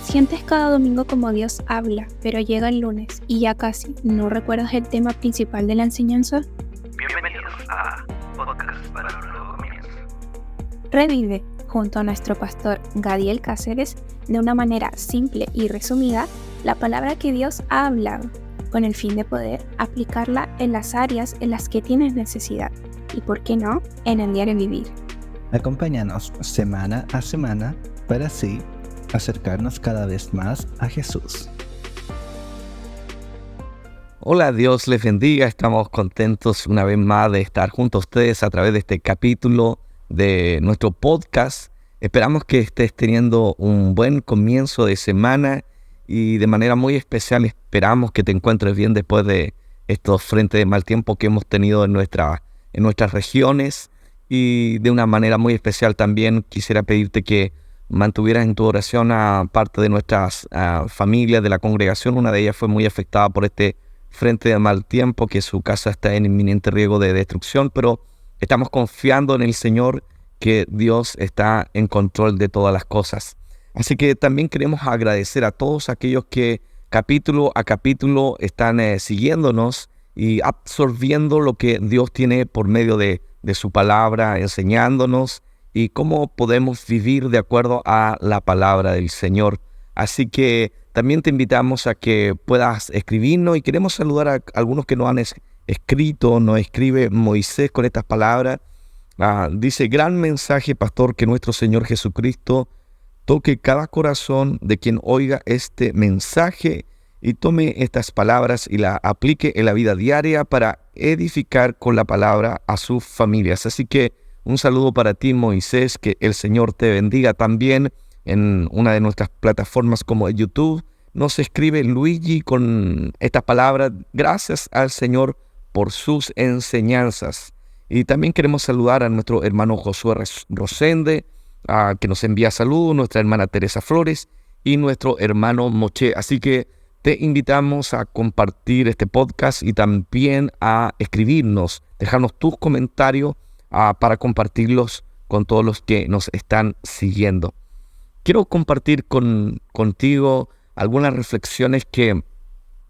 Sientes cada domingo como Dios habla, pero llega el lunes y ya casi no recuerdas el tema principal de la enseñanza. Bienvenidos a Podcast para un Nuevo Comienzo. Revive, junto a nuestro pastor Gadiel Cáceres, de una manera simple y resumida, la palabra que Dios ha hablado, con el fin de poder aplicarla en las áreas en las que tienes necesidad y, por qué no, en el diario vivir. Acompáñanos semana a semana para así acercarnos cada vez más a Jesús. Hola, Dios les bendiga. Estamos contentos una vez más de estar junto a ustedes a través de este capítulo de nuestro podcast. Esperamos que estés teniendo un buen comienzo de semana y de manera muy especial esperamos que te encuentres bien después de estos frentes de mal tiempo que hemos tenido en nuestras regiones. Y de una manera muy especial también quisiera pedirte que mantuvieras en tu oración a parte de nuestras familias de la congregación. Una de ellas fue muy afectada por este frente de mal tiempo, que su casa está en inminente riesgo de destrucción, pero estamos confiando en el Señor, que Dios está en control de todas las cosas. Así que también queremos agradecer a todos aquellos que capítulo a capítulo están siguiéndonos y absorbiendo lo que Dios tiene por medio de su palabra, enseñándonos y cómo podemos vivir de acuerdo a la palabra del Señor. Así que también te invitamos a que puedas escribirnos y queremos saludar a algunos que nos han escrito. Nos escribe Moisés con estas palabras. Dice: gran mensaje, pastor, que nuestro Señor Jesucristo toque cada corazón de quien oiga este mensaje y tome estas palabras y la aplique en la vida diaria para edificar con la palabra a sus familias. Así que un saludo para ti, Moisés, que el Señor te bendiga. También en una de nuestras plataformas como YouTube nos escribe Luigi con estas palabras: gracias al Señor por sus enseñanzas. Y también queremos saludar a nuestro hermano Josué Rosende, que nos envía saludos, nuestra hermana Teresa Flores y nuestro hermano Moche. Así que te invitamos a compartir este podcast y también a escribirnos, dejarnos tus comentarios para compartirlos con todos los que nos están siguiendo. Quiero compartir contigo algunas reflexiones que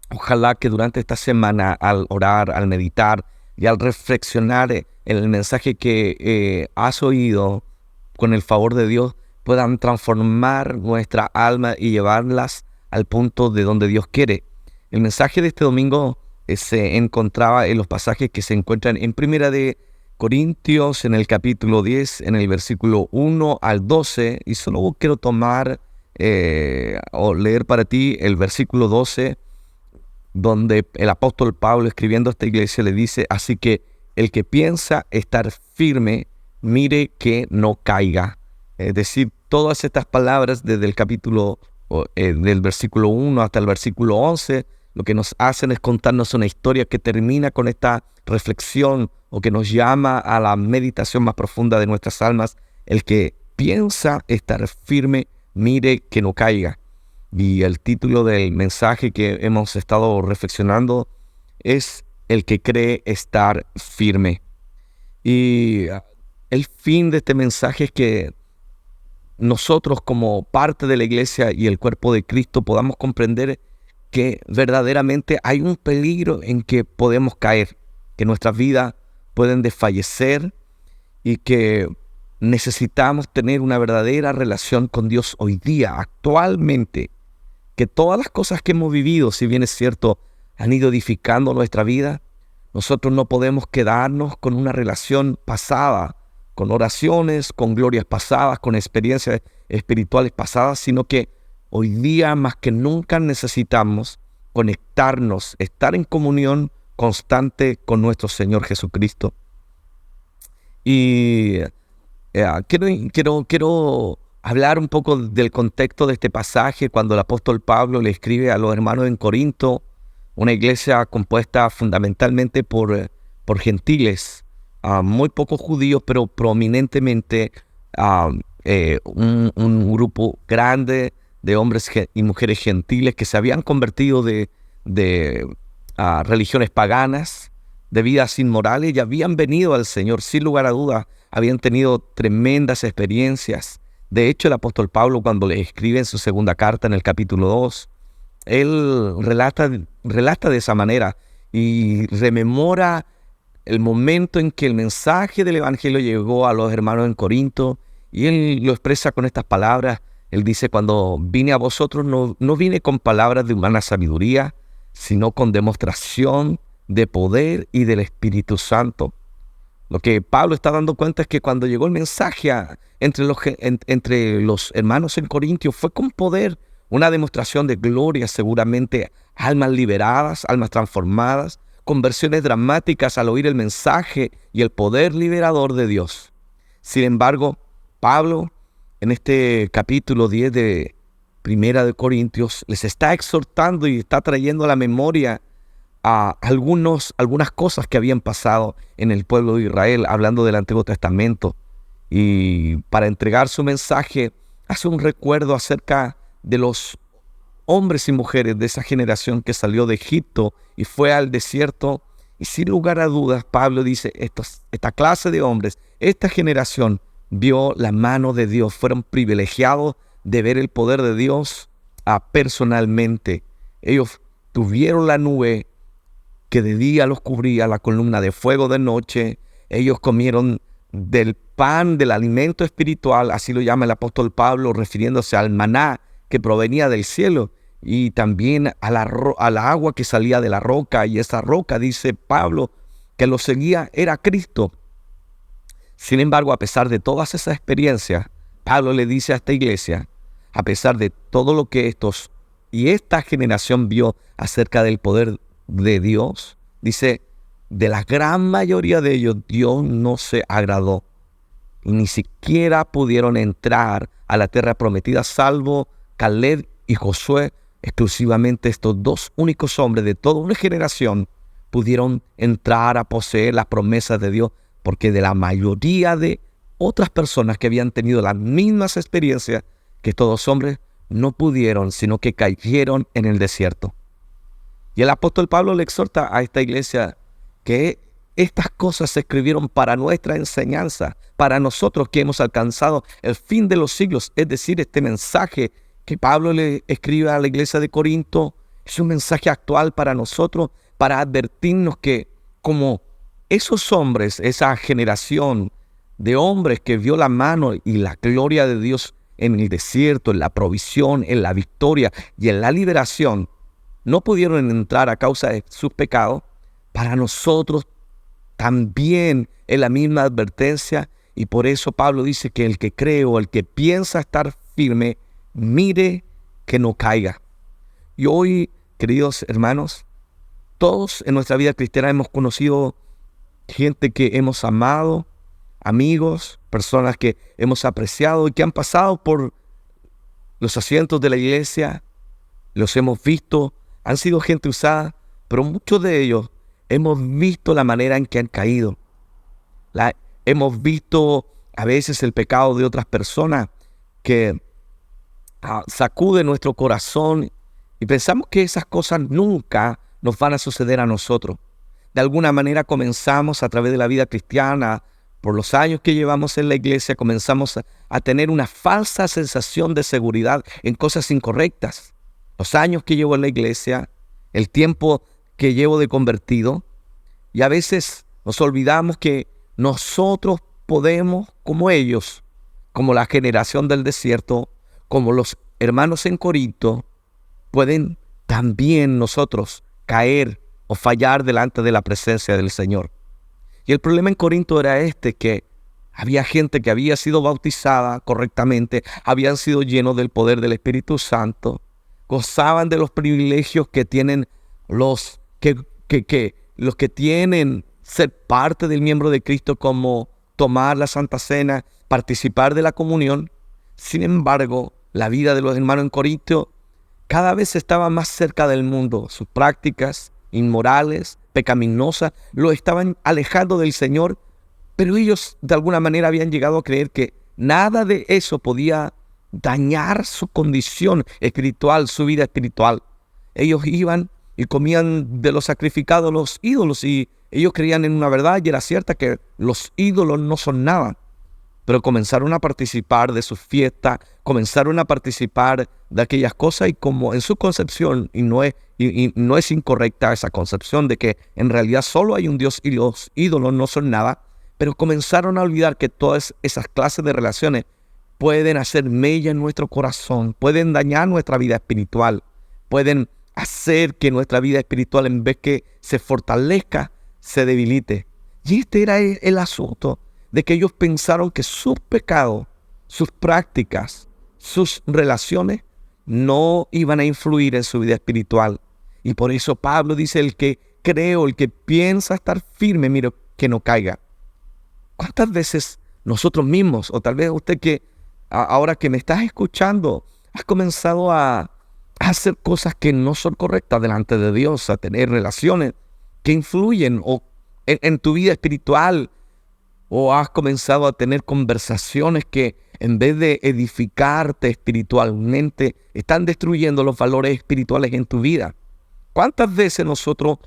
ojalá que durante esta semana, al orar, al meditar y al reflexionar en el mensaje que has oído, con el favor de Dios, puedan transformar nuestra alma y llevarlas al punto de donde Dios quiere. El mensaje de este domingo se encontraba en los pasajes que se encuentran en Primera de Corintios, en el capítulo 10, en el versículo 1 al 12, y solo quiero tomar o leer para ti el versículo 12, donde el apóstol Pablo, escribiendo a esta iglesia, le dice: así que el que piensa estar firme, mire que no caiga. Es decir, todas estas palabras desde el capítulo del versículo 1 hasta el versículo 11, lo que nos hacen es contarnos una historia que termina con esta reflexión, o que nos llama a la meditación más profunda de nuestras almas: el que piensa estar firme, mire que no caiga. Y el título del mensaje que hemos estado reflexionando es: el que cree estar firme. Y el fin de este mensaje es que nosotros, como parte de la iglesia y el cuerpo de Cristo, podamos comprender que verdaderamente hay un peligro en que podemos caer, que nuestras vidas pueden desfallecer y que necesitamos tener una verdadera relación con Dios hoy día, actualmente. Que todas las cosas que hemos vivido, si bien es cierto, han ido edificando nuestra vida, nosotros no podemos quedarnos con una relación pasada, con oraciones, con glorias pasadas, con experiencias espirituales pasadas, sino que hoy día más que nunca necesitamos conectarnos, estar en comunión constante con nuestro Señor Jesucristo. Y quiero hablar un poco del contexto de este pasaje cuando el apóstol Pablo le escribe a los hermanos en Corinto, una iglesia compuesta fundamentalmente por gentiles, muy pocos judíos, pero prominentemente un grupo grande de hombres y mujeres gentiles que se habían convertido de religiones paganas, de vidas inmorales, y habían venido al Señor sin lugar a dudas. Habían tenido tremendas experiencias De hecho, el apóstol Pablo, cuando le escribe en su segunda carta, en el capítulo 2, él relata de esa manera y rememora el momento en que el mensaje del evangelio llegó a los hermanos en Corinto, y él lo expresa con estas palabras. Él dice: cuando vine a vosotros no vine con palabras de humana sabiduría, sino con demostración de poder y del Espíritu Santo. Lo que Pablo está dando cuenta es que cuando llegó el mensaje entre los hermanos en Corintios, fue con poder, una demostración de gloria, seguramente almas liberadas, almas transformadas, conversiones dramáticas al oír el mensaje y el poder liberador de Dios. Sin embargo, Pablo, en este capítulo 10 de Primera de Corintios, les está exhortando y está trayendo a la memoria a algunas cosas que habían pasado en el pueblo de Israel, hablando del Antiguo Testamento. Y para entregar su mensaje, hace un recuerdo acerca de los hombres y mujeres de esa generación que salió de Egipto y fue al desierto. Y sin lugar a dudas, Pablo dice: esta clase de hombres, esta generación vio la mano de Dios, fueron privilegiados de ver el poder de Dios personalmente. Ellos tuvieron la nube que de día los cubría, la columna de fuego de noche. Ellos comieron del pan, del alimento espiritual, así lo llama el apóstol Pablo, refiriéndose al maná que provenía del cielo, y también a la agua que salía de la roca. Y esa roca, dice Pablo, que los seguía era Cristo. Sin embargo, a pesar de todas esas experiencias, Pablo le dice a esta iglesia: a pesar de todo lo que esta generación vio acerca del poder de Dios, dice, de la gran mayoría de ellos Dios no se agradó y ni siquiera pudieron entrar a la tierra prometida, salvo Caleb y Josué. Exclusivamente estos dos únicos hombres de toda una generación pudieron entrar a poseer las promesas de Dios, porque de la mayoría de otras personas que habían tenido las mismas experiencias que estos dos hombres, no pudieron, sino que cayeron en el desierto. Y el apóstol Pablo le exhorta a esta iglesia que estas cosas se escribieron para nuestra enseñanza, para nosotros que hemos alcanzado el fin de los siglos. Es decir, este mensaje que Pablo le escribe a la iglesia de Corinto es un mensaje actual para nosotros, para advertirnos que como esos hombres, esa generación de hombres que vio la mano y la gloria de Dios en el desierto, en la provisión, en la victoria y en la liberación, no pudieron entrar a causa de sus pecados, para nosotros también es la misma advertencia. Y por eso Pablo dice que el que cree o el que piensa estar firme, mire que no caiga. Y hoy, queridos hermanos, todos en nuestra vida cristiana hemos conocido gente que hemos amado, amigos, personas que hemos apreciado y que han pasado por los asientos de la iglesia, los hemos visto, han sido gente usada, pero muchos de ellos hemos visto la manera en que han caído. Hemos visto a veces el pecado de otras personas que sacude nuestro corazón y pensamos que esas cosas nunca nos van a suceder a nosotros. De alguna manera comenzamos a través de la vida cristiana, por los años que llevamos en la iglesia, comenzamos a tener una falsa sensación de seguridad en cosas incorrectas. Los años que llevo en la iglesia, el tiempo que llevo de convertido, y a veces nos olvidamos que nosotros podemos, como ellos, como la generación del desierto, como los hermanos en Corinto, pueden también nosotros caer o fallar delante de la presencia del Señor. Y el problema en Corinto era que había gente que había sido bautizada correctamente, habían sido llenos del poder del Espíritu Santo, gozaban de los privilegios que tienen los que tienen ser parte del miembro de Cristo, como tomar la Santa Cena, participar de la comunión. Sin embargo, la vida de los hermanos en Corinto cada vez estaba más cerca del mundo. Sus prácticas inmorales, pecaminosas, lo estaban alejando del Señor, pero ellos de alguna manera habían llegado a creer que nada de eso podía dañar su condición espiritual, su vida espiritual. Ellos iban y comían de los sacrificados los ídolos, y ellos creían en una verdad y era cierta, que los ídolos no son nada. pero comenzaron a participar de sus fiestas, comenzaron a participar de aquellas cosas, y como en su concepción, y no es incorrecta esa concepción de que en realidad solo hay un Dios y los ídolos no son nada, pero comenzaron a olvidar que todas esas clases de relaciones pueden hacer mella en nuestro corazón, pueden dañar nuestra vida espiritual, pueden hacer que nuestra vida espiritual, en vez que se fortalezca, se debilite. Y este era el asunto, de que ellos pensaron que sus pecados, sus prácticas, sus relaciones no iban a influir en su vida espiritual. Y por eso Pablo dice: el que cree o el que piensa estar firme, mire que no caiga. ¿Cuántas veces nosotros mismos, o tal vez usted que ahora que me estás escuchando, has comenzado a hacer cosas que no son correctas delante de Dios, a tener relaciones que influyen en tu vida espiritual, o has comenzado a tener conversaciones que en vez de edificarte espiritualmente, están destruyendo los valores espirituales en tu vida? ¿Cuántas veces nosotros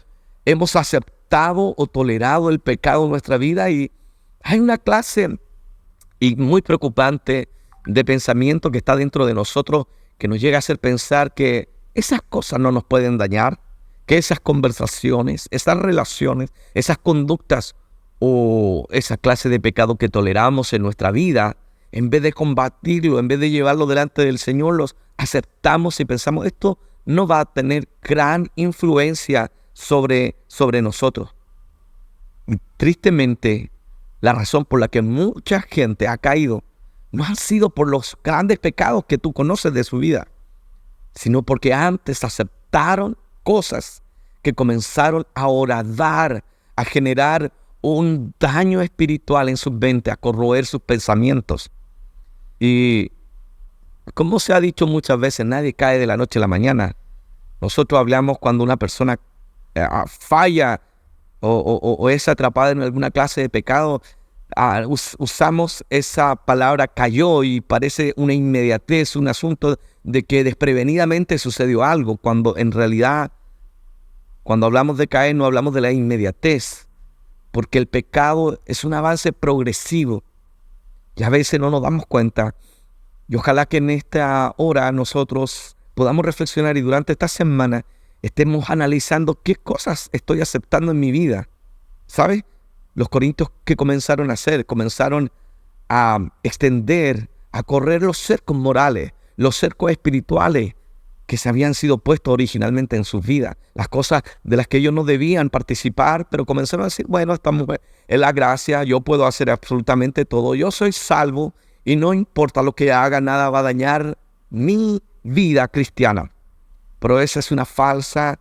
hemos aceptado o tolerado el pecado en nuestra vida? Y hay una clase y muy preocupante de pensamiento que está dentro de nosotros, que nos llega a hacer pensar que esas cosas no nos pueden dañar, que esas conversaciones, esas relaciones, esas conductas o esa clase de pecado que toleramos en nuestra vida, en vez de combatirlo, en vez de llevarlo delante del Señor, los aceptamos y pensamos: esto no va a tener gran influencia sobre nosotros. Y tristemente, la razón por la que mucha gente ha caído no han sido por los grandes pecados que tú conoces de su vida, sino porque antes aceptaron cosas que comenzaron a horadar, a generar un daño espiritual en sus mentes, a corroer sus pensamientos. Y como se ha dicho muchas veces, nadie cae de la noche a la mañana. Nosotros hablamos cuando una persona falla o es atrapada en alguna clase de pecado, usamos esa palabra cayó, y parece una inmediatez, un asunto de que desprevenidamente sucedió algo, cuando en realidad, cuando hablamos de caer, no hablamos de la inmediatez, porque el pecado es un avance progresivo y a veces no nos damos cuenta. Y ojalá que en esta hora nosotros podamos reflexionar, y durante esta semana estemos analizando qué cosas estoy aceptando en mi vida. ¿Sabes? Los corintios que comenzaron a hacer, comenzaron a extender, a correr los cercos morales, los cercos espirituales que se habían sido puestos originalmente en sus vidas, las cosas de las que ellos no debían participar, pero comenzaron a decir: bueno, estamos en la gracia, yo puedo hacer absolutamente todo, yo soy salvo y no importa lo que haga, nada va a dañar mi vida cristiana. Pero esa es una falsa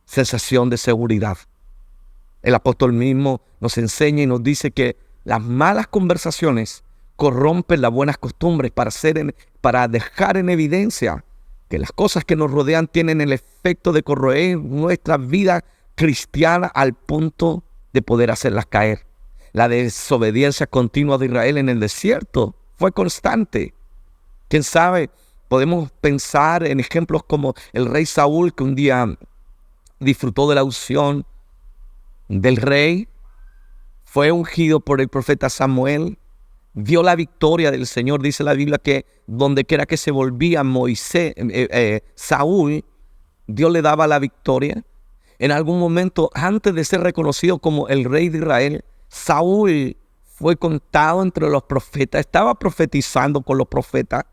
sensación de seguridad. El apóstol mismo nos enseña y nos dice que las malas conversaciones corrompen las buenas costumbres para dejar en evidencia que las cosas que nos rodean tienen el efecto de corroer nuestra vida cristiana al punto de poder hacerlas caer. La desobediencia continua de Israel en el desierto fue constante. ¿Quién sabe? Podemos pensar en ejemplos como el rey Saúl, que un día disfrutó de la unción del rey, fue ungido por el profeta Samuel, vio la victoria del Señor. Dice la Biblia que donde quiera que se volvía Saúl, Dios le daba la victoria. En algún momento, antes de ser reconocido como el rey de Israel, Saúl fue contado entre los profetas, estaba profetizando con los profetas.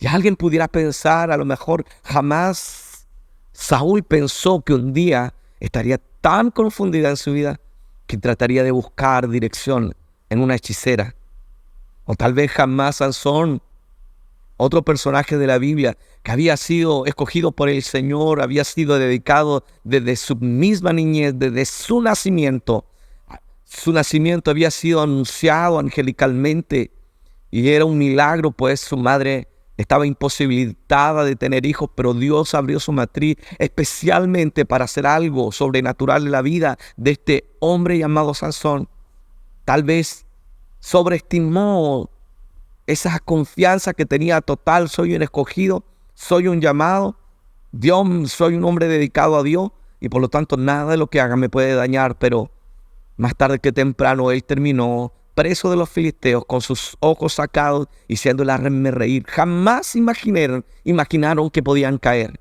Y alguien pudiera pensar, a lo mejor jamás Saúl pensó que un día estaría tan confundida en su vida que trataría de buscar dirección en una hechicera. O tal vez jamás Sansón, otro personaje de la Biblia que había sido escogido por el Señor, había sido dedicado desde su misma niñez, desde su nacimiento. Su nacimiento había sido anunciado angelicalmente y era un milagro, pues su madre estaba imposibilitada de tener hijos, pero Dios abrió su matriz especialmente para hacer algo sobrenatural en la vida de este hombre llamado Sansón. Tal vez sobreestimó esa confianza que tenía total: soy un escogido, soy un llamado, Dios, soy un hombre dedicado a Dios y por lo tanto nada de lo que haga me puede dañar. Pero más tarde que temprano él terminó preso de los filisteos, con sus ojos sacados y haciéndole hacerme reír. Jamás imaginaron que podían caer.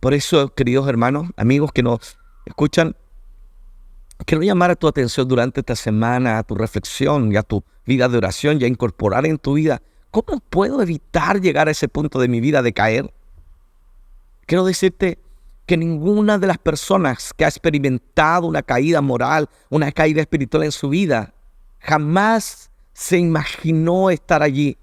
Por eso, queridos hermanos, amigos que nos escuchan, quiero llamar a tu atención durante esta semana, a tu reflexión y a tu vida de oración y a incorporar en tu vida, ¿cómo puedo evitar llegar a ese punto de mi vida de caer? Quiero decirte que ninguna de las personas que ha experimentado una caída moral, una caída espiritual en su vida, jamás se imaginó estar allí.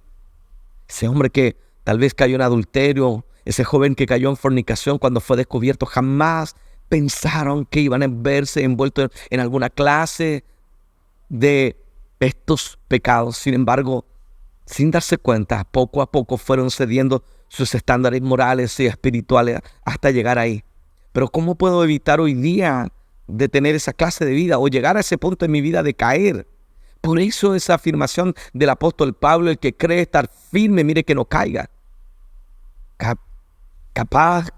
Ese hombre que tal vez cayó en adulterio, ese joven que cayó en fornicación cuando fue descubierto, jamás pensaron que iban a verse envueltos en alguna clase de estos pecados. Sin embargo, sin darse cuenta, poco a poco fueron cediendo sus estándares morales y espirituales hasta llegar ahí. Pero ¿cómo puedo evitar hoy día de tener esa clase de vida o llegar a ese punto en mi vida de caer? Por eso esa afirmación del apóstol Pablo, el que cree estar firme, mire que no caiga. Capaz,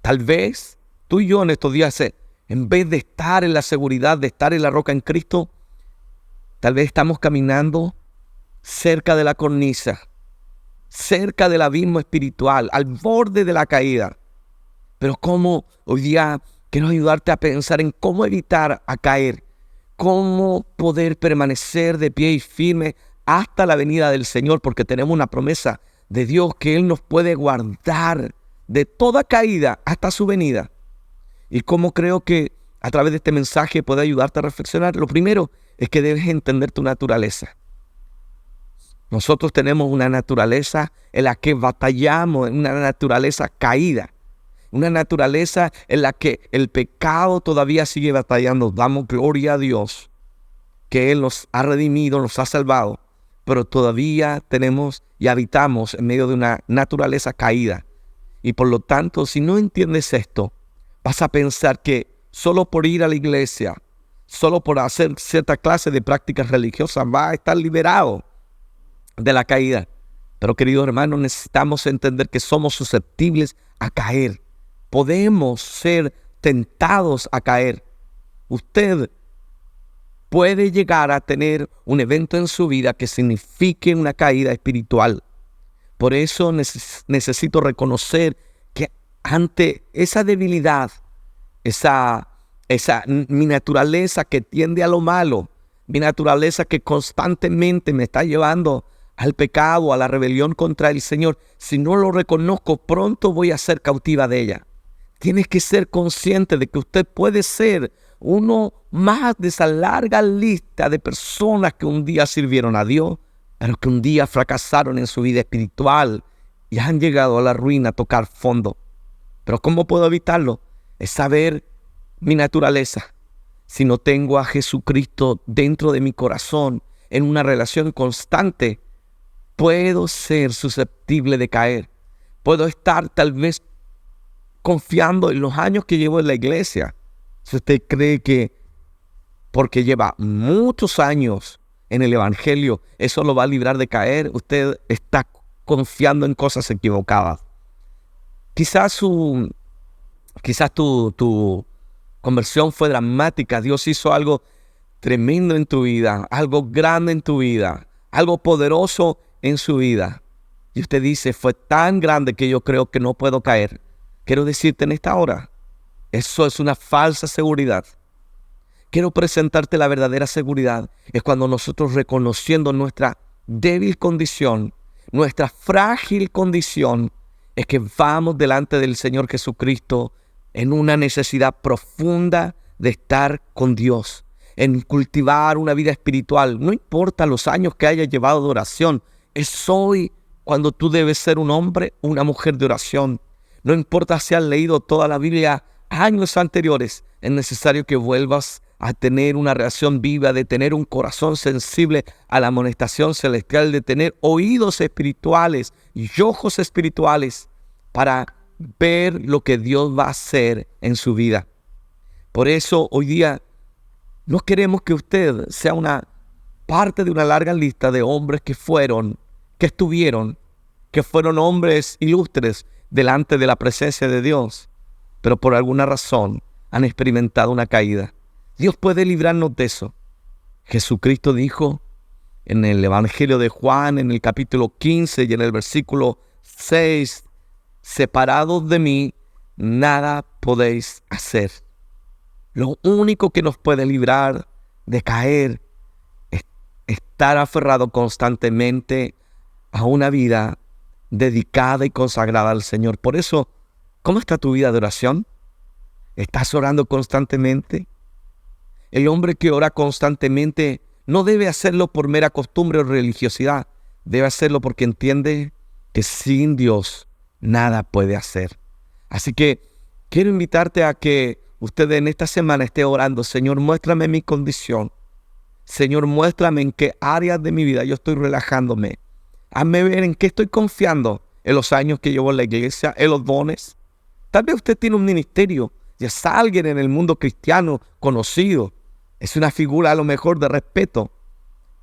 tal vez, tú y yo en estos días, en vez de estar en la seguridad, de estar en la roca en Cristo, tal vez estamos caminando cerca de la cornisa, cerca del abismo espiritual, al borde de la caída. Pero cómo hoy día quiero ayudarte a pensar en cómo evitar a caer, cómo poder permanecer de pie y firme hasta la venida del Señor, porque tenemos una promesa de Dios que Él nos puede guardar de toda caída hasta su venida. Y cómo creo que a través de este mensaje puede ayudarte a reflexionar. Lo primero es que debes entender tu naturaleza. Nosotros tenemos una naturaleza en la que batallamos, una naturaleza caída. Una naturaleza en la que el pecado todavía sigue batallando. Damos gloria a Dios que Él nos ha redimido, nos ha salvado, pero todavía tenemos y habitamos en medio de una naturaleza caída. Y por lo tanto, si no entiendes esto, vas a pensar que solo por ir a la iglesia, solo por hacer cierta clase de prácticas religiosas, vas a estar liberado de la caída. Pero queridos hermanos, necesitamos entender que somos susceptibles a caer. Podemos ser tentados a caer. Usted puede llegar a tener un evento en su vida que signifique una caída espiritual. Por eso necesito reconocer que ante esa debilidad, mi naturaleza que tiende a lo malo, mi naturaleza que constantemente me está llevando al pecado, a la rebelión contra el Señor, si no lo reconozco, pronto voy a ser cautiva de ella. Tienes que ser consciente de que usted puede ser uno más de esa larga lista de personas que un día sirvieron a Dios, pero que un día fracasaron en su vida espiritual y han llegado a la ruina, a tocar fondo. Pero ¿cómo puedo evitarlo? Es saber mi naturaleza. Si no tengo a Jesucristo dentro de mi corazón, en una relación constante, puedo ser susceptible de caer. Puedo estar tal vez confiando en los años que llevo en la iglesia. Si usted cree que porque lleva muchos años en el evangelio, eso lo va a librar de caer, usted está confiando en cosas equivocadas. Quizás tu conversión fue dramática. Dios hizo algo tremendo en tu vida, algo grande en tu vida, algo poderoso en su vida. Y usted dice, fue tan grande que yo creo que no puedo caer. Quiero decirte en esta hora, eso es una falsa seguridad. Quiero presentarte la verdadera seguridad. Es cuando nosotros, reconociendo nuestra débil condición, nuestra frágil condición, es que vamos delante del Señor Jesucristo en una necesidad profunda de estar con Dios, en cultivar una vida espiritual. No importa los años que hayas llevado de oración, es hoy cuando tú debes ser un hombre o una mujer de oración. No importa si has leído toda la Biblia años anteriores, es necesario que vuelvas a tener una reacción viva, de tener un corazón sensible a la amonestación celestial, de tener oídos espirituales y ojos espirituales para ver lo que Dios va a hacer en su vida. Por eso hoy día no queremos que usted sea una parte de una larga lista de hombres que fueron hombres ilustres delante de la presencia de Dios, pero por alguna razón han experimentado una caída. Dios puede librarnos de eso. Jesucristo dijo en el Evangelio de Juan, en el capítulo 15 y en el versículo 6, separados de mí, nada podéis hacer. Lo único que nos puede librar de caer es estar aferrado constantemente a una vida dedicada y consagrada al Señor. Por eso, ¿cómo está tu vida de oración? ¿Estás orando constantemente? El hombre que ora constantemente no debe hacerlo por mera costumbre o religiosidad. Debe hacerlo porque entiende que sin Dios nada puede hacer. Así que quiero invitarte a que usted en esta semana esté orando. Señor, muéstrame mi condición. Señor, muéstrame en qué áreas de mi vida yo estoy relajándome. Hazme ver en qué estoy confiando en los años que llevo en la iglesia, en los dones. Tal vez usted tiene un ministerio y es alguien en el mundo cristiano conocido. Es una figura a lo mejor de respeto.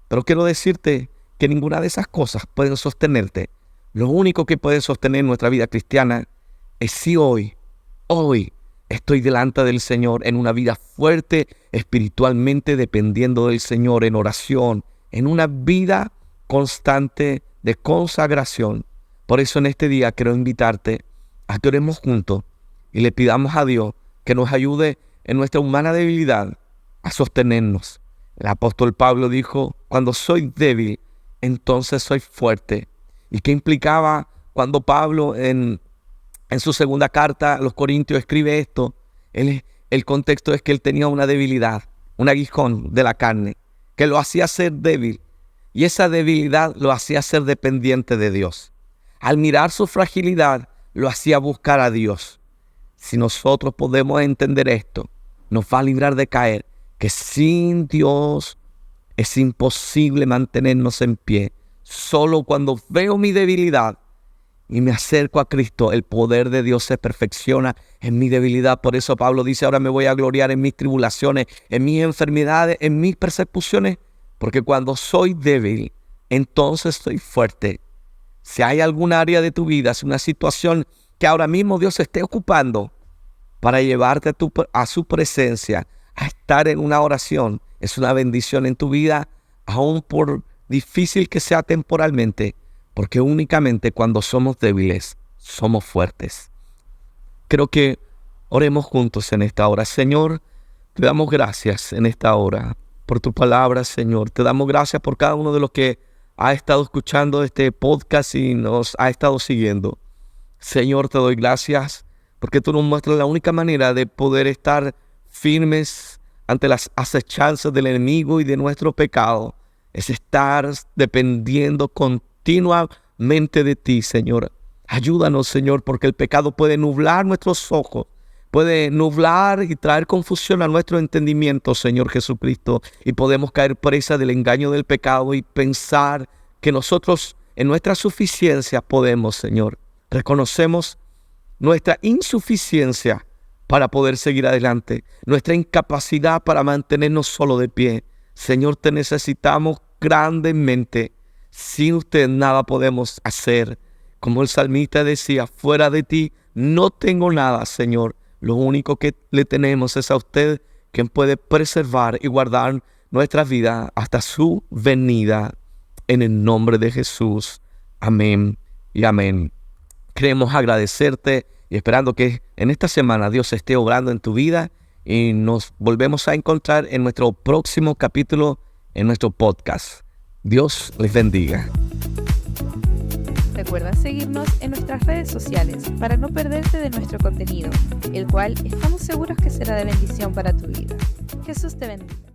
Pero quiero decirte que ninguna de esas cosas pueden sostenerte. Lo único que puede sostener nuestra vida cristiana es si hoy estoy delante del Señor en una vida fuerte, espiritualmente dependiendo del Señor, en oración, en una vida constante de consagración. Por eso en este día quiero invitarte a que oremos juntos y le pidamos a Dios que nos ayude en nuestra humana debilidad a sostenernos. El apóstol Pablo dijo, cuando soy débil, entonces soy fuerte. ¿Y qué implicaba cuando Pablo en su segunda carta a los Corintios escribe esto? El contexto es que él tenía una debilidad, un aguijón de la carne, que lo hacía ser débil. Y esa debilidad lo hacía ser dependiente de Dios. Al mirar su fragilidad, lo hacía buscar a Dios. Si nosotros podemos entender esto, nos va a librar de caer, que sin Dios es imposible mantenernos en pie. Solo cuando veo mi debilidad y me acerco a Cristo, el poder de Dios se perfecciona en mi debilidad. Por eso Pablo dice, ahora me voy a gloriar en mis tribulaciones, en mis enfermedades, en mis persecuciones, porque cuando soy débil, entonces soy fuerte. Si hay alguna área de tu vida, es una situación que ahora mismo Dios esté ocupando para llevarte a su presencia, a estar en una oración, es una bendición en tu vida, aun por difícil que sea temporalmente, porque únicamente cuando somos débiles, somos fuertes. Creo que oremos juntos en esta hora. Señor, te damos gracias en esta hora por tu palabra, Señor. Te damos gracias por cada uno de los que ha estado escuchando este podcast y nos ha estado siguiendo. Señor, te doy gracias porque tú nos muestras la única manera de poder estar firmes ante las acechanzas del enemigo y de nuestro pecado. Es estar dependiendo continuamente de ti, Señor. Ayúdanos, Señor, porque el pecado puede nublar nuestros ojos, puede nublar y traer confusión a nuestro entendimiento, Señor Jesucristo, y podemos caer presa del engaño del pecado y pensar que nosotros en nuestra suficiencia podemos, Señor. Reconocemos nuestra insuficiencia para poder seguir adelante, nuestra incapacidad para mantenernos solo de pie. Señor, te necesitamos grandemente. Sin usted nada podemos hacer. Como el salmista decía, fuera de ti no tengo nada, Señor. Lo único que le tenemos es a usted, quien puede preservar y guardar nuestra vida hasta su venida. En el nombre de Jesús. Amén y amén. Queremos agradecerte y esperando que en esta semana Dios esté obrando en tu vida y nos volvemos a encontrar en nuestro próximo capítulo en nuestro podcast. Dios les bendiga. Recuerda seguirnos en nuestras redes sociales para no perderte de nuestro contenido, el cual estamos seguros que será de bendición para tu vida. Jesús te bendiga.